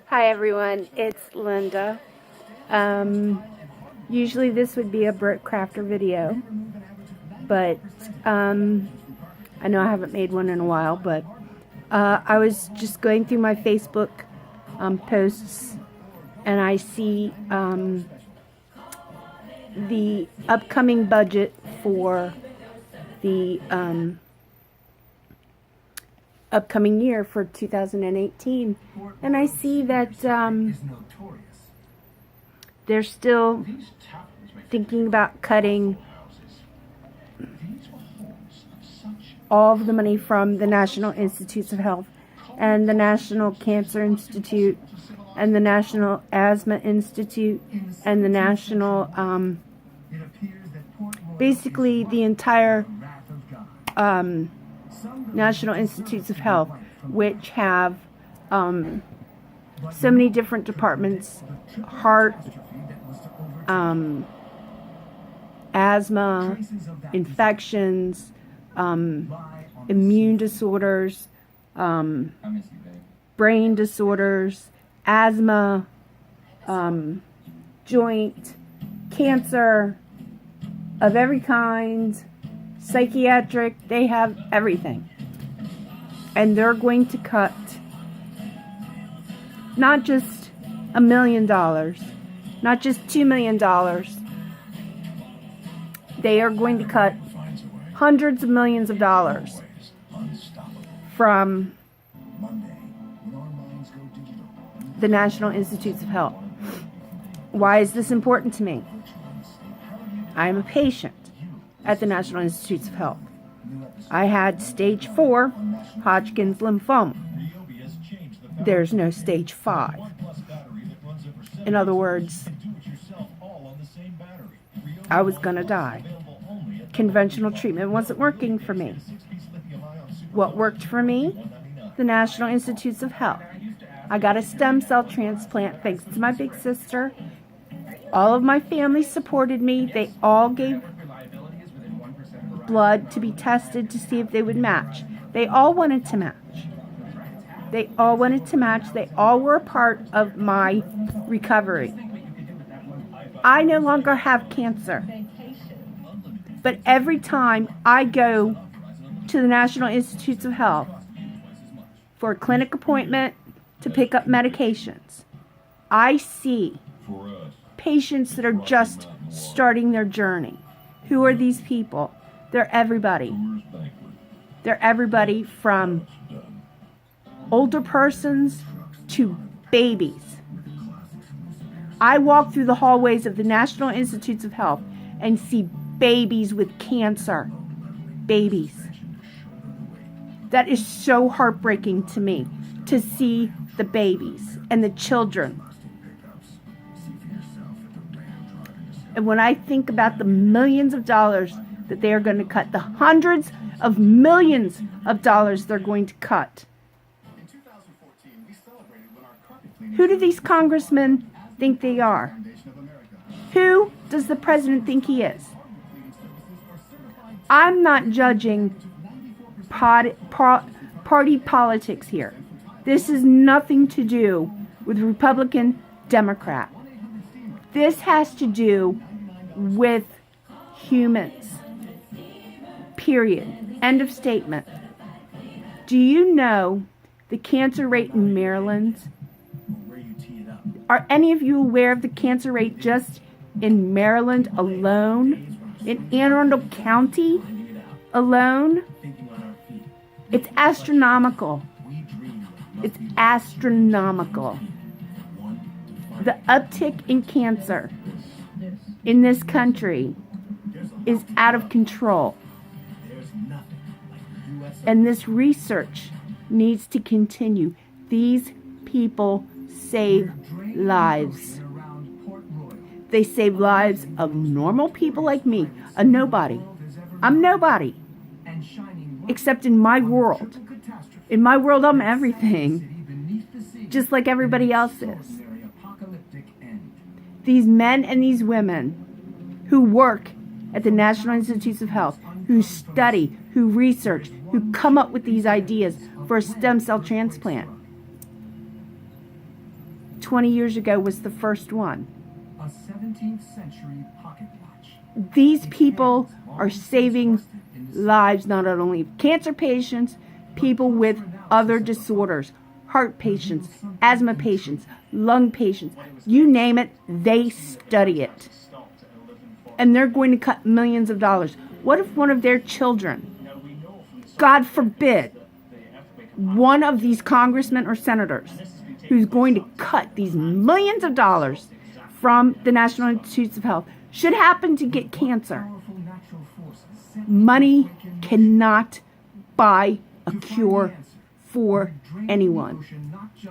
Hi everyone, it's Linda. Usually this would be a brick crafter video, but I know I haven't made one in a while, but I was just going through my Facebook posts and I see the upcoming budget for the upcoming year for 2018, and I see that they're still thinking about cutting all of the money from the National Institutes of Health and the National Cancer Institute and the National Asthma Institute and the National basically the entire National Institutes of Health, which have so many different departments: heart, asthma, infections, immune disorders, brain disorders, asthma, joint, cancer of every kind, psychiatric. They have everything. And they're going to cut not just $1 million, not just $2 million. They are going to cut hundreds of millions of dollars from the National Institutes of Health. Why is this important to me? I am a patient at the National Institutes of Health. I had stage 4 Hodgkin's lymphoma. There's no stage 5. In other words, I was going to die. Conventional treatment wasn't working for me. What worked for me? The National Institutes of Health. I got a stem cell transplant thanks to my big sister. All of my family supported me. They all gave blood to be tested to see if they would match. They all wanted to match. They all wanted to match. They all were a part of my recovery. I no longer have cancer. But every time I go to the National Institutes of Health for a clinic appointment to pick up medications, I see patients that are just starting their journey. Who are these people? They're everybody. They're everybody from older persons to babies. I walk through the hallways of the National Institutes of Health and see babies with cancer. Babies. That is so heartbreaking to me, to see the babies and the children. And when I think about the millions of dollars that they are going to cut, the hundreds of millions of dollars they're going to cut, who do these congressmen think they are? Who does the president think he is? I'm not judging party politics here. This has nothing to do with Republican, Democrat. This has to do with humans. Period. End of statement. Do you know the cancer rate in Maryland? Are any of you aware of the cancer rate just in Maryland alone? In Anne Arundel County alone? It's astronomical. It's astronomical. The uptick in cancer in this country is out of control. And this research needs to continue. These people save lives. They save lives of normal people like me, a nobody. I'm nobody. Except in my world. In my world, I'm everything. Just like everybody else is. These men and these women who work at the National Institutes of Health, who study, who research, who come up with these ideas for a stem cell transplant. 20 years ago was the first one. A 17th century pocket watch. These people are saving lives, not only of cancer patients, people with other disorders, heart patients, asthma patients, lung patients, you name it, they study it. And they're going to cut millions of dollars. What if one of their children, God forbid, one of these congressmen or senators who's going to cut these millions of dollars from the National Institutes of Health should happen to get cancer? Money cannot buy a cure for anyone.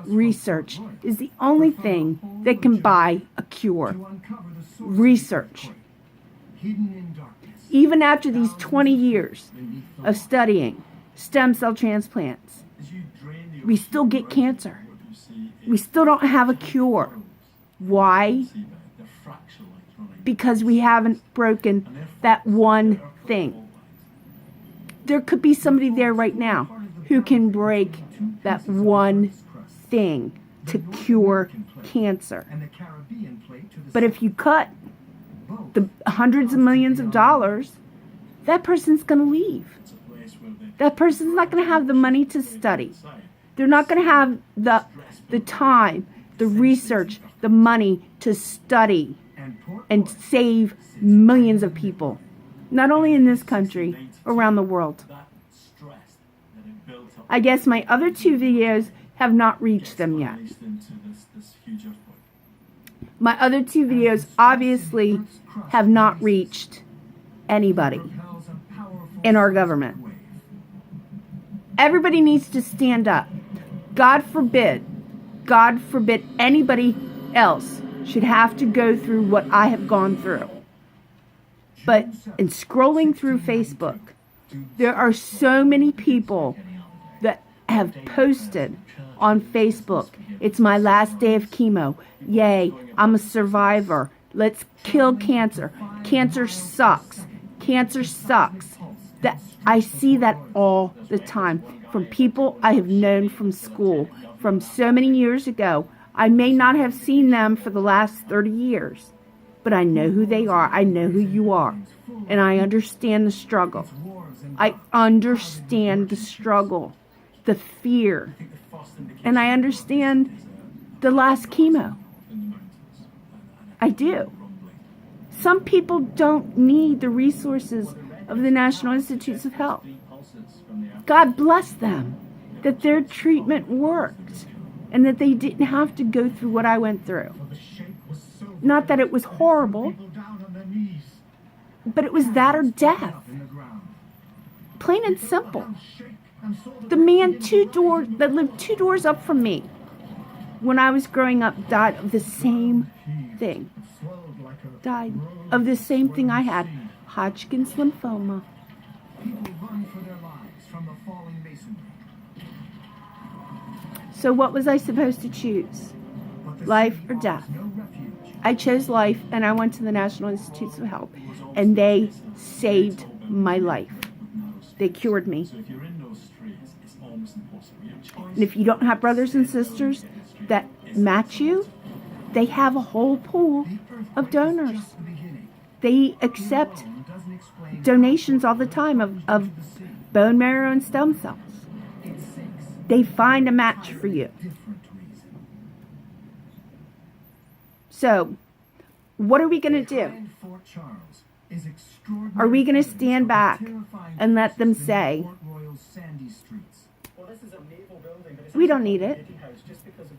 Research is the only thing that can buy a cure. Research. Even after these 20 years of studying stem cell transplants, we still get cancer. We still don't have a cure. Why? Because we haven't broken that one thing. There could be somebody there right now who can break that one thing to cure cancer. But if you cut the hundreds of millions of dollars, that person's going to leave. That person's not going to have the money to study. They're not going to have the time, the research, the money to study and save millions of people. Not only in this country, around the world. I guess my other two videos have not reached them yet. My other two videos obviously have not reached anybody in our government. Everybody needs to stand up. God forbid anybody else should have to go through what I have gone through. But in scrolling through Facebook, there are so many people that have posted on Facebook, "It's my last day of chemo. Yay, I'm a survivor. Let's kill cancer. Cancer sucks. Cancer sucks." I see that all the time from people I have known from school from so many years ago. I may not have seen them for the last 30 years, but I know who they are. I know who you are. And I understand the struggle. I understand the struggle, the fear. And I understand the last chemo. I do. Some people don't need the resources of the National Institutes of Health. God bless them that their treatment worked and that they didn't have to go through what I went through. Not that it was horrible, but it was that or death. Plain and simple. The man that lived 2 doors up from me when I was growing up died of the same thing. Died of the same thing I had. Hodgkin's lymphoma. So what was I supposed to choose? Life or death? I chose life, and I went to the National Institutes of Health, and they saved my life. They cured me. And if you don't have brothers and sisters that match you, they have a whole pool of donors. They accept donations all the time of bone marrow and stem cells. They find a match for you. So, what are we going to do? Are we going to stand back and let them say, we don't need it?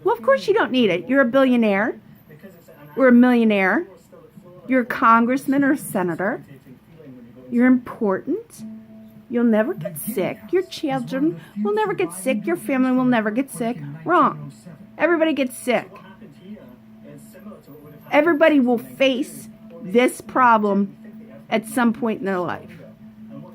Well, of course you don't need it. You're a billionaire. Or a millionaire. You're a congressman or a senator. You're important. You'll never get sick. Your children will never get sick. Your family will never get sick. Wrong. Everybody gets sick. Everybody will face this problem at some point in their life.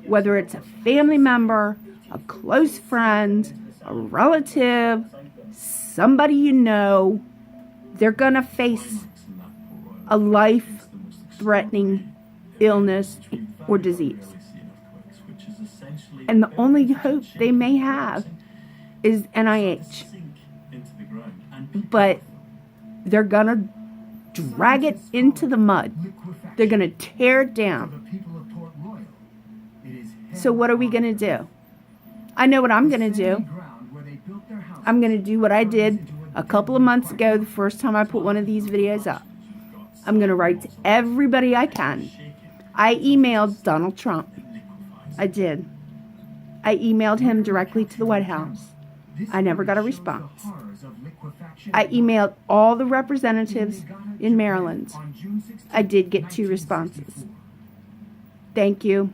Whether it's a family member, a close friend, a relative, somebody you know, they're going to face a life-threatening illness or disease. And the only hope they may have is NIH. But They're going to drag it into the mud. They're going to tear it down. So what are we going to do? I know what I'm going to do. I'm going to do what I did a couple of months ago, the first time I put one of these videos up. I'm going to write to everybody I can. I emailed Donald Trump. I did. I emailed him directly to the White House. I never got a response. I emailed all the representatives in Maryland. I did get 2 responses. Thank you.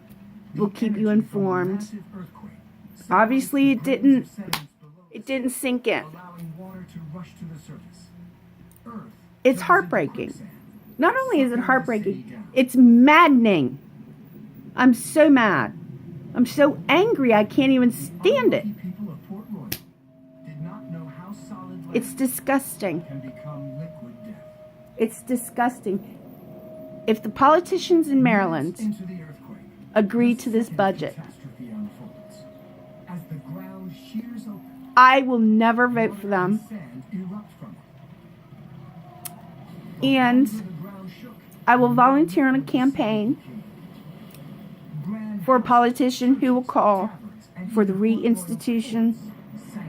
We'll keep you informed. Obviously, it didn't sink in. It's heartbreaking. Not only is it heartbreaking, it's maddening. I'm so mad. I'm so angry I can't even stand it. It's disgusting. It's disgusting. If the politicians in Maryland agree to this budget, I will never vote for them. And I will volunteer on a campaign for a politician who will call for the reinstitution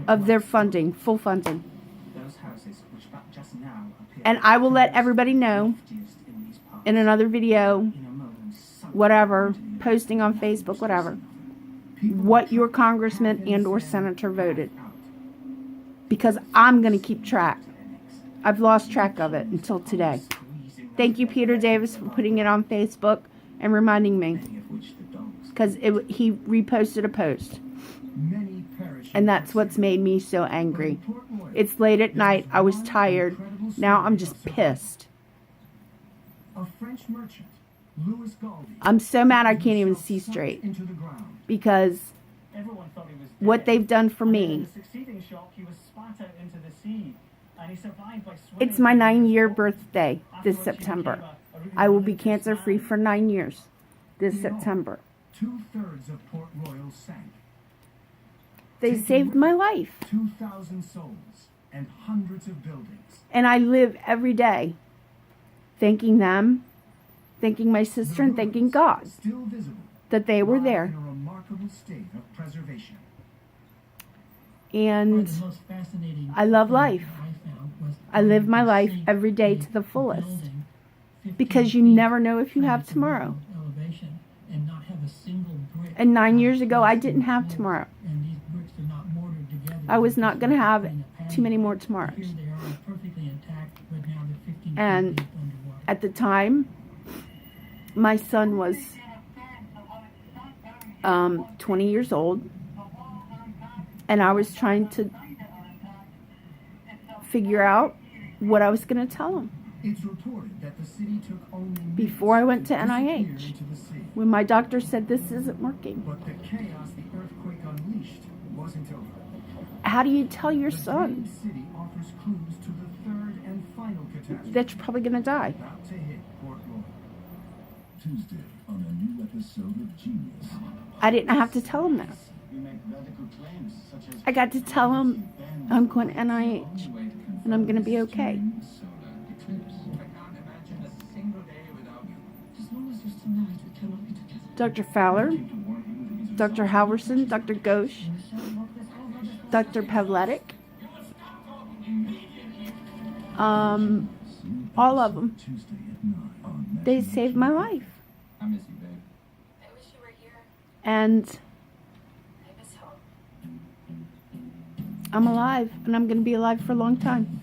of their funding, full funding. And I will let everybody know in another video, whatever, posting on Facebook, whatever, what your congressman and or senator voted. Because I'm going to keep track. I've lost track of it until today. Thank you, Peter Davis, for putting it on Facebook and reminding me. Because he reposted a post. And that's what's made me so angry. It's late at night. I was tired. Now I'm just pissed. I'm so mad I can't even see straight. Because what they've done for me. It's my 9-year birthday this September. I will be cancer-free for 9 years this September. 2/3 of Port Royal sank. They saved my life. 2,000 souls and hundreds of buildings. And I live every day thanking them, thanking my sister, and thanking God Still visible, that they were there. in a remarkable state of preservation. And I love life. I live my life every day to the fullest. Because you never know if you have tomorrow. And 9 years ago, I didn't have tomorrow. I was not going to have too many more tomorrows. And at the time, my son was 20 years old. And I was trying to figure out what I was going to tell him. It's reported that the city took only Before I went to disappear NIH, into the sea. when my doctor said this isn't working. But the chaos the earthquake unleashed wasn't over. How do you tell your The son city offers clues to the third and final catastrophe that you're probably going to die? about to hit Port Royal. Tuesday on a new episode of Genius. I didn't have to tell him that. We make radical claims such as I got to tell him I'm going to NIH and I'm going to be okay. Dr. Fowler, Dr. Halverson, Dr. Ghosh, Dr. Pavletic, all of them. They saved my life. I miss you, babe. I wish you were here. And I miss home. I'm alive, and I'm going to be alive for a long time.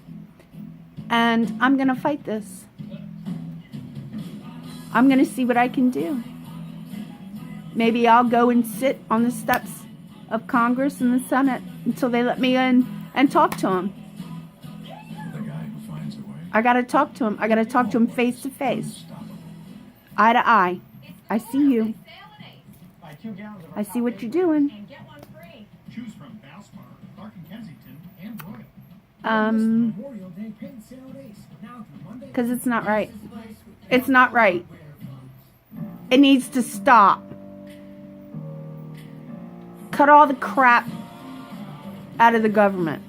And I'm going to fight this. I'm going to see what I can do. Maybe I'll go and sit on the steps of Congress and the Senate until they let me in and talk to them. The guy who finds a way. I got to talk to him. I got to talk to him face to face. Eye to eye. I see you. I see what you're doing. And get one free. Choose from Valspar, Clark and Kensington, and Royal. Memorial Day paint sale at Ace. Now through Monday. Because it's not right. It's not right. It needs to stop. Cut all the crap out of the government.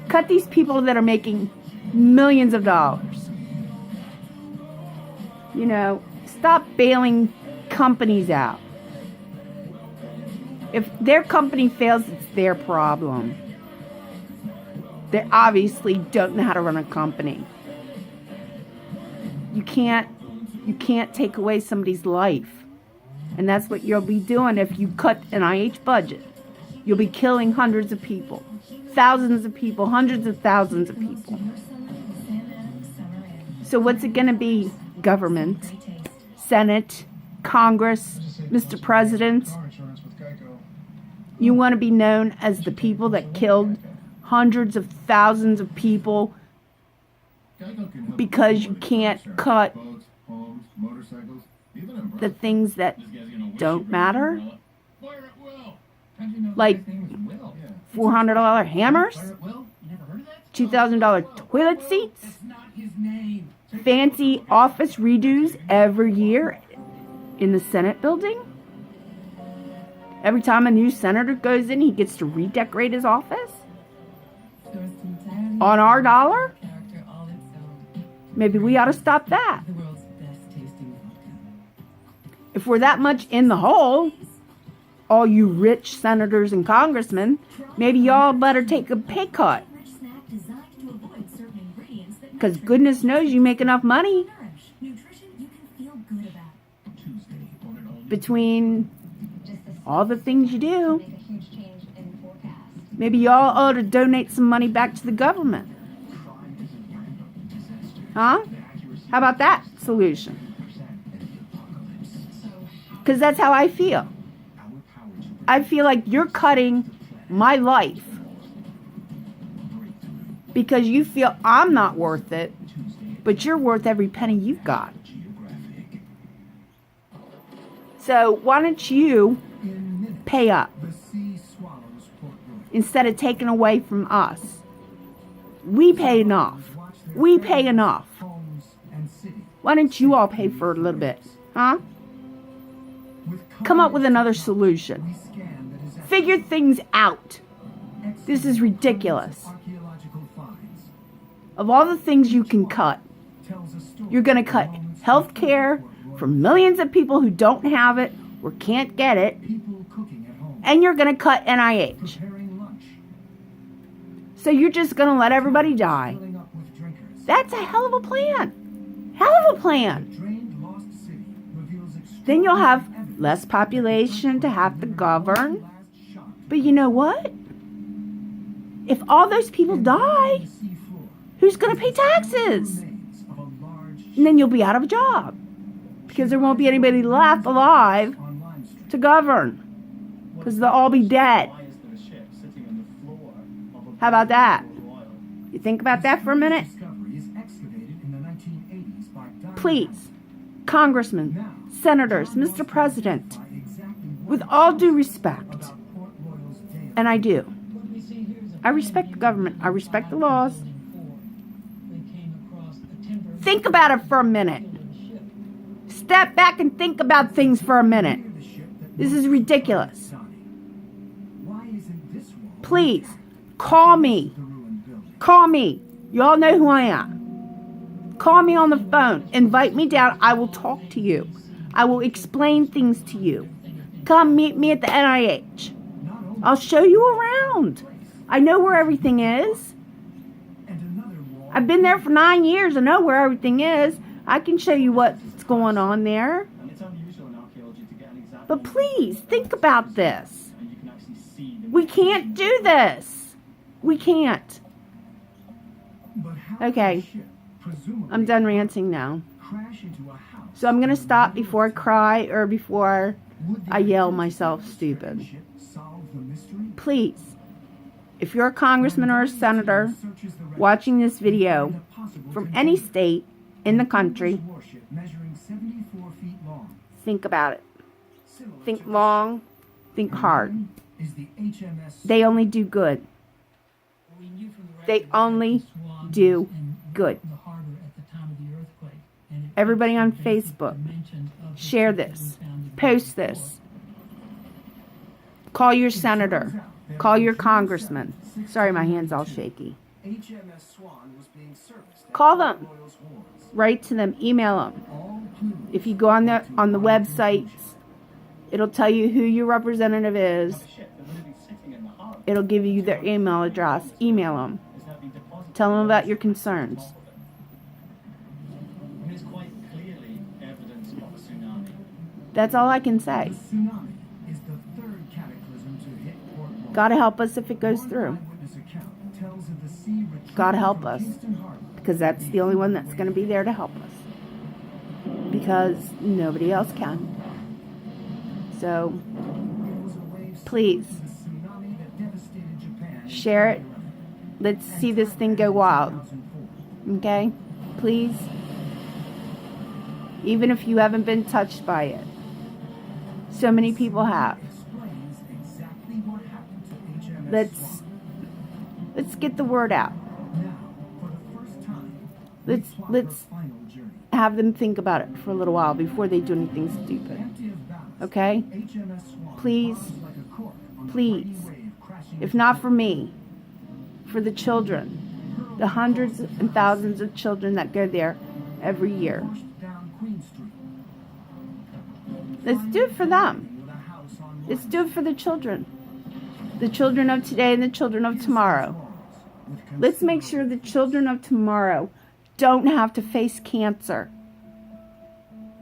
Cut these people that are making Millions of dollars. You know, stop bailing companies out. If their company fails, it's their problem. They obviously don't know how to run a company. You can't take away somebody's life. And that's what you'll be doing if you cut an NIH budget. You'll be killing hundreds of people, thousands of people, hundreds of thousands of people. So what's it going to be? Government, Senate, Congress, Mr. President? You want to be known as the people that killed hundreds of thousands of people because you can't cut the things that don't matter? Like $400 hammers? $2,000 toilet seats? Fancy office redos every year in the Senate building? Every time a new senator goes in, he gets to redecorate his office? On our dollar? Maybe we ought to stop that. If we're that much in the hole, all you rich senators and congressmen, maybe y'all better take a pay cut. Because goodness knows you make enough money. Between all the things you do, maybe y'all ought to donate some money back to the government. Huh? How about that solution? Because that's how I feel. I feel like you're cutting my life because you feel I'm not worth it, but you're worth every penny you've got. So why don't you pay up instead of taking away from us? We pay enough. We pay enough. Why don't you all pay for a little bit? Huh? Come up with another solution. Figure things out. This is ridiculous. Of all the things you can cut, you're going to cut health care for millions of people who don't have it or can't get it, and you're going to cut NIH. So you're just going to let everybody die. That's a hell of a plan. Hell of a plan. Then you'll have less population to have to govern. But you know what? If all those people die, who's going to pay taxes? And then you'll be out of a job. Because there won't be anybody left alive to govern. Because they'll all be dead. How about that? You think about that for a minute? Please, congressmen, senators, Mr. President, with all due respect, and I do, I respect the government, I respect the laws. Think about it for a minute. Step back and think about things for a minute. This is ridiculous. Please, call me. Call me. You all know who I am. Call me on the phone. Invite me down. I will talk to you. I will explain things to you. Come meet me at the NIH. I'll show you around. I know where everything is. I've been there for 9 years. I know where everything is. I can show you what's going on there. But please, think about this. We can't do this. We can't. Okay. I'm done ranting now. So I'm going to stop before I cry or before I yell myself stupid. Please, if you're a congressman or a senator watching this video from any state in the country, think about it. Think long, think hard. They only do good. They only do good. Everybody on Facebook, share this, post this. Call your senator, call your congressman. Sorry, my hand's all shaky. HMS Swan was being serviced at Call Port them. Royal's wharves. Write to them. Email them. All clues If you go on the to websites, it'll tell you who your representative is. It'll give you their email address. Email them. Tell them about your concerns. There's quite clearly evidence of a tsunami. That's all I can say. The tsunami is the third cataclysm to hit Port Royal. God help us if it goes through. One eyewitness account tells of the sea retreating God help from us. Kingston Harbor. Because that's the only one that's going to be there to help us. Because nobody else can. So, It was a wave please, similar to the tsunami that devastated Japan in share it. 2011 Let's and see this Thailand thing in go wild. 2004. Okay? Please. Even if you haven't been touched by it. So many people have. Explains exactly what happened to HMS Let's Swan. get the word out. Now, for the first time, we Let's plot let's her final journey. have them think about it for a little while before they do anything stupid. Empty of ballast, Okay? HMS Swan Please. bobbs like a cork on the Please. mighty wave crashing If into not Port for me, for the children, the hundreds and thousands of children that go there every year. washed down Queen Street. Let's do it for them. With a house on Let's one do it for the children. The children of today and the children of tomorrow. with Let's make sure the children of tomorrow don't have to face cancer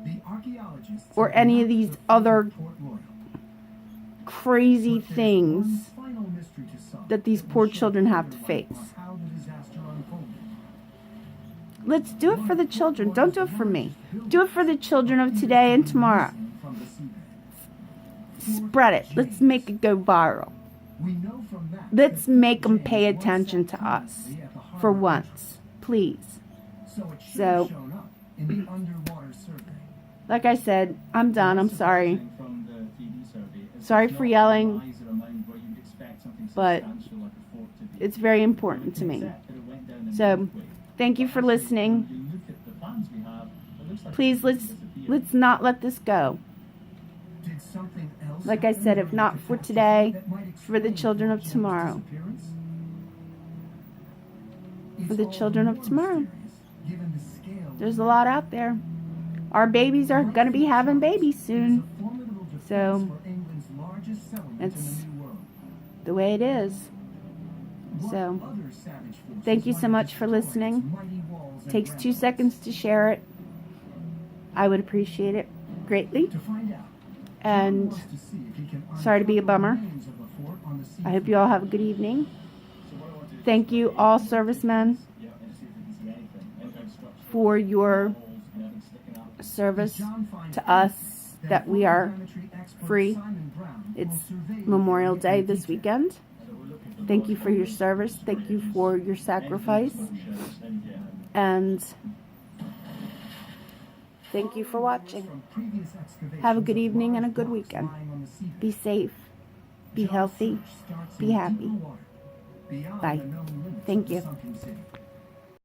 the archaeologists or any of these other Port Royal. crazy But there's things one final mystery to solve that these will poor shed children have to clear light face. on how the disaster unfolded. Let's do it for the children. Don't do it for me. Do it for the children of today and tomorrow. From the seabed. Spread it. Let's make it go viral. We know from that Let's that make them James pay was attention set to us permanently at the for harbor once. Please. entrance. So it should So- have shown up in the underwater survey. Like I said, I'm done. I'm sorry. From the TV survey, Sorry it's for not yelling, a miser amount where you'd expect something but substantial like a fort to be. it's very important to me. Except that it went down in So, that way. thank you for Actually, listening. when you look at the plans we have, it looks like Please, it's let's disappeared. not let this go. Did something else Like I happen said, if during not the for catastrophe today, that might for the explain children of James' tomorrow. disappearance? For It's the all children the of more tomorrow. mysterious, given the scale of There's a lot out there. Our babies are going to be having babies soon. So, it's the way it is. So, thank you so much for listening. Takes 2 seconds to share it. I would appreciate it greatly. And sorry to be a bummer. I hope you all have a good evening. Thank you, all servicemen, for your service to us that we are free. It's Memorial Day this weekend. Thank you for your service. Thank you for your sacrifice. And thank you for watching. Have a good evening and a good weekend. Be safe. Be healthy. Be happy. Bye. Thank you.